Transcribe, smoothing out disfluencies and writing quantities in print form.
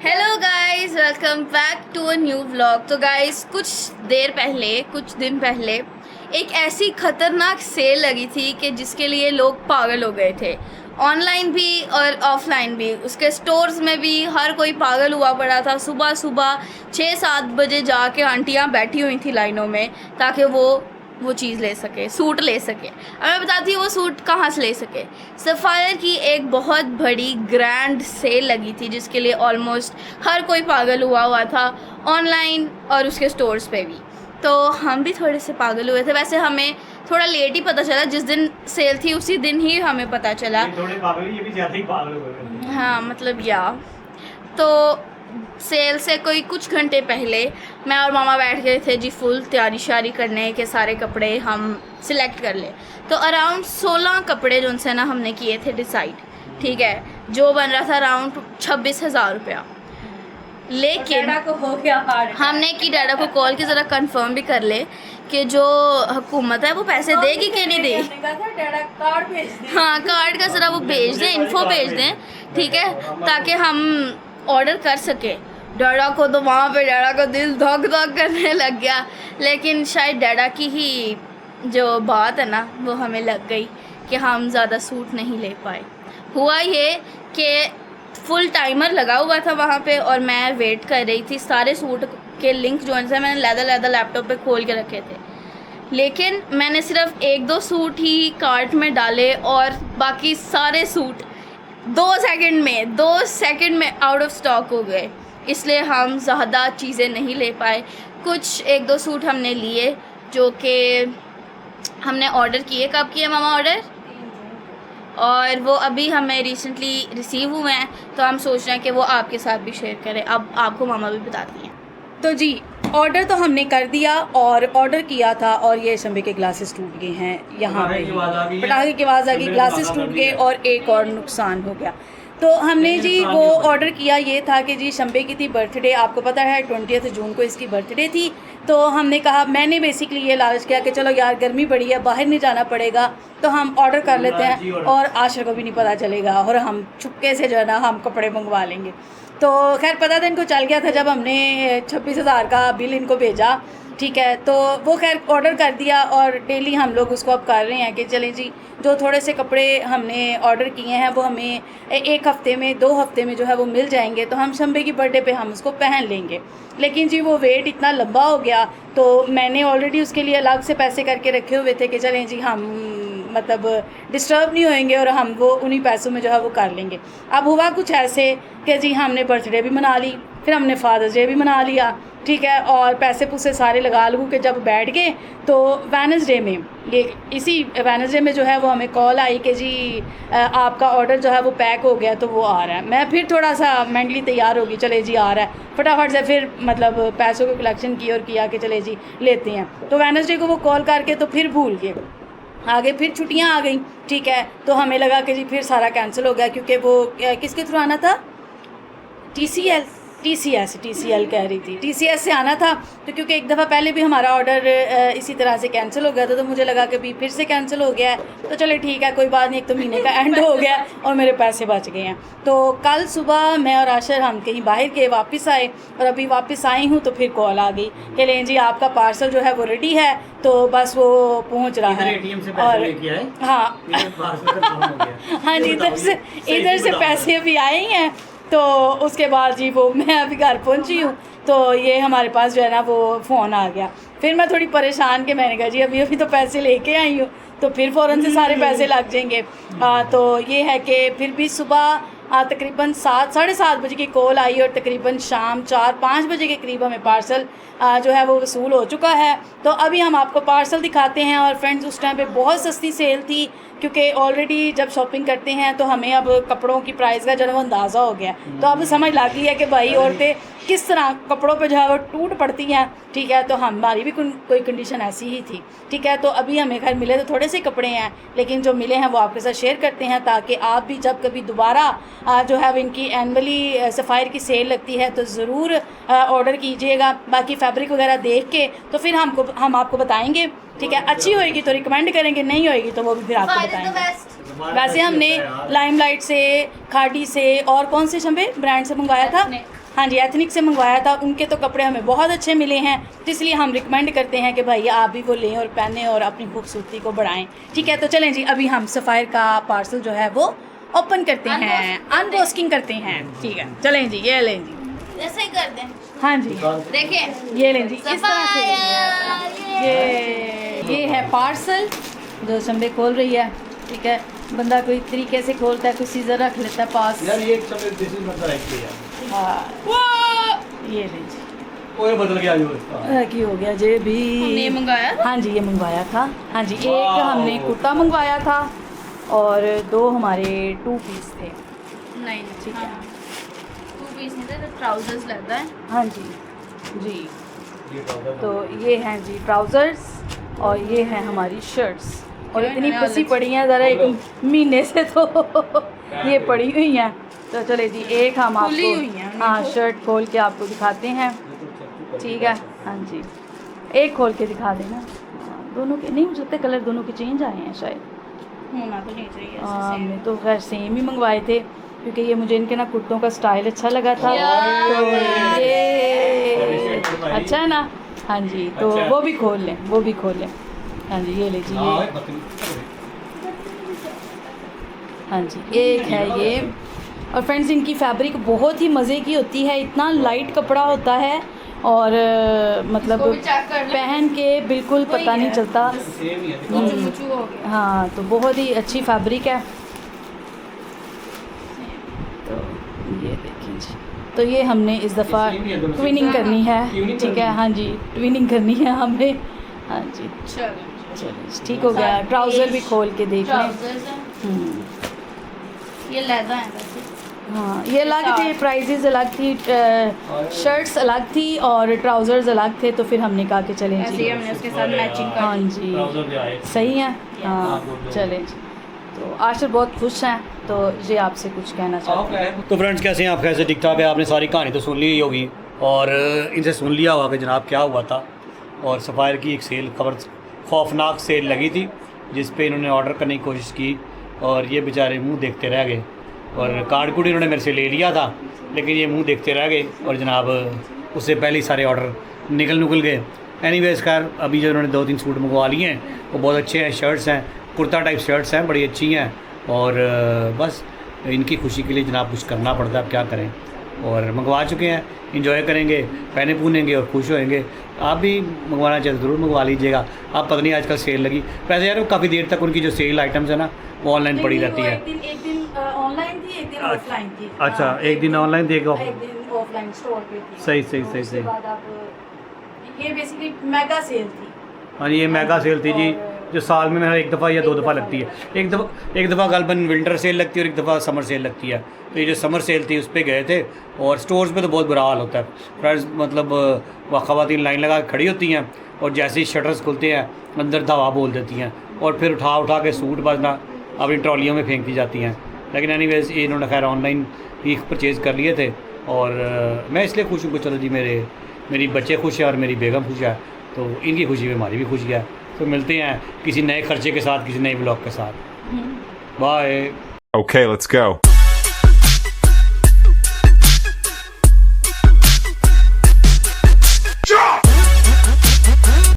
Hello guys, welcome back to a new vlog. तो guys कुछ दिन पहले एक ऐसी ख़तरनाक सेल लगी थी कि जिसके लिए लोग पागल हो गए थे। ऑनलाइन भी और ऑफलाइन भी, उसके स्टोर्स में भी हर कोई पागल हुआ पड़ा था। सुबह सुबह 6-7 बजे जाके आंटियाँ बैठी हुई थी लाइनों में ताकि वो चीज़ ले सके, सूट ले सके। अब मैं बताती हूँ वो सूट कहाँ से ले सके। सफ़ायर की एक बहुत बड़ी ग्रैंड सेल लगी थी जिसके लिए ऑलमोस्ट हर कोई पागल हुआ था, ऑनलाइन और उसके स्टोर्स पे भी। तो हम भी थोड़े से पागल हुए थे। वैसे हमें थोड़ा लेट ही पता चला, जिस दिन सेल थी उसी दिन ही हमें पता चला। थोड़े पागल, ये भी ज़्यादा ही पागल हो गए। हाँ मतलब तो सेल से कोई कुछ घंटे पहले मैं और मामा बैठ गए थे जी, फुल तैयारी शारी करने के, सारे कपड़े हम सिलेक्ट कर ले। तो अराउंड 16 कपड़े जो उनसे ना हमने किए थे डिसाइड, ठीक है, जो बन रहा था अराउंड 26,000 रुपया। लेकिन को हो गया हमने कि डैडा को कॉल की ज़रा कंफर्म भी कर ले कि जो हुकूमत है वो पैसे देगी कि नहीं देगी। कार्ड भेज दे। हाँ, कार्ड का ज़रा वो भेज दें, इन्फो भेज दें, ठीक है, ताकि हम ऑर्डर कर सके। डैडा को तो वहाँ पे डैडा का दिल धक धक करने लग गया, लेकिन शायद डैडा की ही जो बात है ना वो हमें लग गई कि हम ज़्यादा सूट नहीं ले पाए। हुआ ये कि फुल टाइमर लगा हुआ था वहाँ पे और मैं वेट कर रही थी। सारे सूट के लिंक जो है मैंने लैदा लैपटॉप पे खोल के रखे थे, लेकिन मैंने सिर्फ 1-2 सूट ही कार्ट में डाले और बाकी सारे सूट 2 सेकंड में आउट ऑफ स्टॉक हो गए। इसलिए हम ज़्यादा चीज़ें नहीं ले पाए। कुछ 1-2 सूट हमने लिए जो कि हमने ऑर्डर किए। कब किए मामा ऑर्डर? और वो अभी हमें रिसेंटली रिसीव हुए हैं, तो हम सोच रहे हैं कि वो आपके साथ भी शेयर करें। अब आपको मामा भी बताती हैं। तो जी, ऑर्डर तो हमने कर दिया और ऑर्डर किया था, और ये शंबे के ग्लासेस टूट गए हैं यहाँ पे। पटाखे की आवाज़ आ गई, ग्लासेस टूट गए और एक और नुकसान हो गया। तो हमने जी वो ऑर्डर किया ये था कि जी शंबे की थी बर्थडे, आपको पता है 20 जून को इसकी बर्थडे थी। तो हमने कहा, मैंने बेसिकली ये लालच किया कि चलो यार गर्मी बड़ी है, बाहर नहीं जाना पड़ेगा, तो हम ऑर्डर कर लेते हैं और आशा को भी नहीं पता चलेगा और हम चुपके से जो है ना हम कपड़े मंगवा लेंगे। तो खैर पता था इनको चल गया था जब हमने 26,000 का बिल इनको भेजा, ठीक है। तो वो खैर ऑर्डर कर दिया और डेली हम लोग उसको अब कर रहे हैं कि चलें जी, जो थोड़े से कपड़े हमने ऑर्डर किए हैं वो हमें 1 हफ़्ते में 2 हफ़्ते में जो है वो मिल जाएंगे, तो हम शंबे की बर्थडे पे हम उसको पहन लेंगे। लेकिन जी वो वेट इतना लंबा हो गया, तो मैंने ऑलरेडी उसके लिए अलग से पैसे करके रखे हुए थे कि चलें जी हम मतलब डिस्टर्ब नहीं होएंगे और हम वो उन्हीं पैसों में जो है वो कर लेंगे। अब हुआ कुछ ऐसे कि जी हमने बर्थडे भी मना ली, फिर हमने फादर्स डे भी मना लिया, ठीक है, और पैसे पूसे सारे लगा लगू के जब बैठ गए तो वेडनेसडे में, ये इसी वेडनेसडे में जो है वो हमें कॉल आई कि जी आपका ऑर्डर जो है वो पैक हो गया, तो वो आ रहा है। मैं फिर थोड़ा सा मेंटली तैयार होगी, चले जी आ रहा है, फटाफट से फिर मतलब पैसों को कलेक्शन की और किया कि चले जी लेते हैं। तो वेडनेसडे को वो कॉल करके तो फिर भूल गए, आगे फिर छुट्टियां आ गई, ठीक है। तो हमें लगा कि जी फिर सारा कैंसिल हो गया, क्योंकि वो किसके थ्रू आना था, TCS कह रही थी, TCS से आना था। तो क्योंकि एक दफ़ा पहले भी हमारा ऑर्डर इसी तरह से कैंसिल हो गया था, तो मुझे लगा कि भी फिर से कैंसिल हो गया है, तो चले ठीक है कोई बात नहीं, एक तो महीने का एंड हो गया और मेरे पैसे बच गए हैं। तो कल सुबह मैं और आशर हम कहीं बाहर गए, वापस आए और अभी वापस आई हूँ तो फिर कॉल आ गई कि लें जी आपका पार्सल जो है वो रेडी है, तो बस वो पहुँच रहा है। और हाँ हाँ जी, इधर से पैसे अभी आए ही हैं। तो उसके बाद जी वो मैं अभी घर पहुंची हूँ, तो ये हमारे पास जो है ना वो फ़ोन आ गया। फिर मैं थोड़ी परेशान कि मैंने कहा जी अभी तो पैसे लेके आई हूँ, तो फिर फ़ौरन से सारे पैसे लग जाएंगे। तो ये है कि फिर भी सुबह तकरीबन 7-7:30 बजे की कॉल आई और तकरीबन शाम 4-5 बजे के करीब हमें पार्सल जो है वो वसूल हो चुका है। तो अभी हम आपको पार्सल दिखाते हैं। और फ्रेंड्स, उस टाइम पे बहुत सस्ती सेल थी, क्योंकि ऑलरेडी जब शॉपिंग करते हैं तो हमें अब कपड़ों की प्राइस का जो है वो अंदाज़ा हो गया, तो अब समझ लग गई है कि भाई औरतें किस तरह कपड़ों पे जो है वो टूट पड़ती हैं, ठीक है। तो हमारी भी कोई कंडीशन ऐसी ही थी, ठीक है। तो अभी हमें खैर मिले तो थोड़े से कपड़े हैं, लेकिन जो मिले हैं वो आपके साथ शेयर करते हैं, ताकि आप भी जब कभी दोबारा जो है इनकी एनुअली सफ़ायर की सेल लगती है तो ज़रूर ऑर्डर कीजिएगा। बाकी फैब्रिक वगैरह देख के तो फिर हम आपको बताएंगे, ठीक है। अच्छी होएगी तो रिकमेंड करेंगे, नहीं होएगी तो वो भी फिर आपको बताएंगे। वैसे हमने लाइमलाइट से, खाड़ी से और कौन से शंबे ब्रांड से मंगवाया था? हाँ जी, एथनिक से मंगवाया था। उनके तो कपड़े हमें बहुत अच्छे मिले हैं, तो इसलिए हम रिकमेंड करते हैं कि भाई आप भी वो लें और पहनें और अपनी खूबसूरती को बढ़ाएं। ठीक है, तो चलें जी, अभी हम सफ़ायर का पार्सल जो है वो ओपन करते हैं, अनबॉक्सिंग करते हैं। ठीक है, चलें जी, ये लें जी, ऐसे ही कर दें। हाँ जी, देखें, ये लें जी, इस तरह से। ये है पार्सल जो शंबे खोल रही है। ठीक है, बंदा कोई तरीके से खोलता है, कोई सीजर रख लेता है पास। यार ये सब दिस इज मतलब राइट यार। हाँ, ये ले जी, ओए बदल गया जो इसका। की हो गया जे भी। हमने मंगाया था? हाँ जी, ये मंगवाया था। हाँ जी, एक हमने कुर्ता मंगवाया था और 2 हमारे 2 पीस थे। नहीं, ठीक है। 2 पीस नहीं थे, तो ट्राउजर्स लगता है। हाँ जी जी, तो ये हैं जी ट्राउज़र्स और ये हैं हमारी शर्ट्स। और इतनी पसी पड़ी हैं, ज़रा एक महीने से तो ये पड़ी हुई हैं। तो चले जी, एक हम खुली हुई आपको, हैं, हाँ, शर्ट खोल के आपको दिखाते हैं। ठीक है, हाँ जी, एक खोल के दिखा देना। दोनों के नहीं, मुझे लगता है कलर दोनों के चेंज आए हैं शायद। होना तो नहीं चाहिए ऐसे हमने तो खैर सेम ही मंगवाए थे, क्योंकि ये मुझे इनके ना कुर्तों का स्टाइल अच्छा लगा था। तो ये अच्छा है ना? हाँ जी, तो अच्छा। वो भी खोल लें, वो भी खोल लें। हाँ जी, ये लीजिए। हाँ जी, एक है ये। और फ्रेंड्स, इनकी फैब्रिक बहुत ही मज़े की होती है, इतना लाइट कपड़ा होता है और मतलब इसको भी चेक कर लें। पहन के बिल्कुल वही पता नहीं है। चलता। मुचू मुचू हो गया। हाँ, तो बहुत ही अच्छी फैब्रिक है। तो ये देखिए जी, तो ये हमने इस दफ़ा ट्विनिंग करनी है। ठीक है, हाँ जी, ट्विनिंग करनी है हमें। हाँ जी, चलो, चलिए ठीक हो गया। ट्राउज़र भी खोल के देख लें। ट्राउजर्स हैं, हम्म, ये लेदर है वैसे। हाँ, ये अलग थे, प्राइजेज़ अलग थी, शर्ट्स अलग थी और ट्राउज़र्स अलग थे। तो फिर हमने कहा कि चलें ऐसे ही जी। हमने उसके साथ मैचिंग कर हाँ दी। जी, ट्राउजर भी आए। सही है। हाँ, चलें जी। तो आशिर बहुत खुश हैं, तो ये आपसे कुछ कहना चाहते हैं। तो फ्रेंड्स, कैसे हैं आप? कैसे ठीक ठाक है? आपने सारी कहानी तो सुन ली होगी और इनसे सुन लिया होगा कि जनाब क्या हुआ था। और सफ़ायर की एक सेल, खबर खौफनाक सेल लगी थी जिस पे इन्होंने ऑर्डर करने की कोशिश की और ये बेचारे मुंह देखते रह गए। और कार्ड कूड इन्होंने मेरे से ले लिया था, लेकिन ये मुंह देखते रह गए और जनाब उससे पहले ही सारे ऑर्डर निकल गए। एनीवेज खैर, अभी जो इन्होंने 2-3 सूट मंगवा लिए हैं वो बहुत अच्छे हैं। शर्ट्स हैं, कुर्ता टाइप शर्ट्स हैं, बड़ी अच्छी हैं। और बस इनकी खुशी के लिए जनाब कुछ करना पड़ता है, अब क्या करें। और मंगवा चुके हैं, इंजॉय करेंगे, पहने पूनेंगे और खुश होएंगे। आप भी मंगवाना चाहे ज़रूर मंगवा लीजिएगा। आप पता नहीं आजकल सेल लगी, वैसे यार काफ़ी देर तक उनकी जो सेल आइटम्स है ना वो ऑनलाइन पड़ी रहती है। एक दिन ऑनलाइन थी, एक दिन ऑफलाइन थी। अच्छा, एक दिन ऑनलाइन थी, एक दिन ऑफलाइन स्टोर पे थी। सही तो उसके बाद आप, ये बेसिकली मेगा सेल थी। हाँ जी, ये मेगा सेल थी जी, जो साल में मेरा 1 दफ़ा या 2 दफ़ा लगती है। एक दफ़ा गलबन विंटर सेल लगती है और 1 दफ़ा समर सेल लगती है। तो ये जो समर सेल थी उस पर गए थे और स्टोर्स पे तो बहुत बुरा हाल होता है फ्रेंड्स। मतलब वह ख़वातीन लाइन लगा के खड़ी होती हैं और जैसे ही शटर्स खुलते हैं अंदर धावा बोल देती हैं और फिर उठा के सूट बजना अपनी ट्रॉलियों में फेंक दी जाती हैं। लेकिन एनीवेज इन्होंने खैर ऑनलाइन ही परचेज़ कर लिए थे और मैं इसलिए खुश हूँ कि चलो जी मेरी बच्चे खुश हैं और मेरी बेगम खुश है, तो इनकी खुशी में हमारी भी खुशी है। तो मिलते हैं किसी नए खर्चे के साथ, किसी नए ब्लॉग के साथ। बाय। Okay, let's go.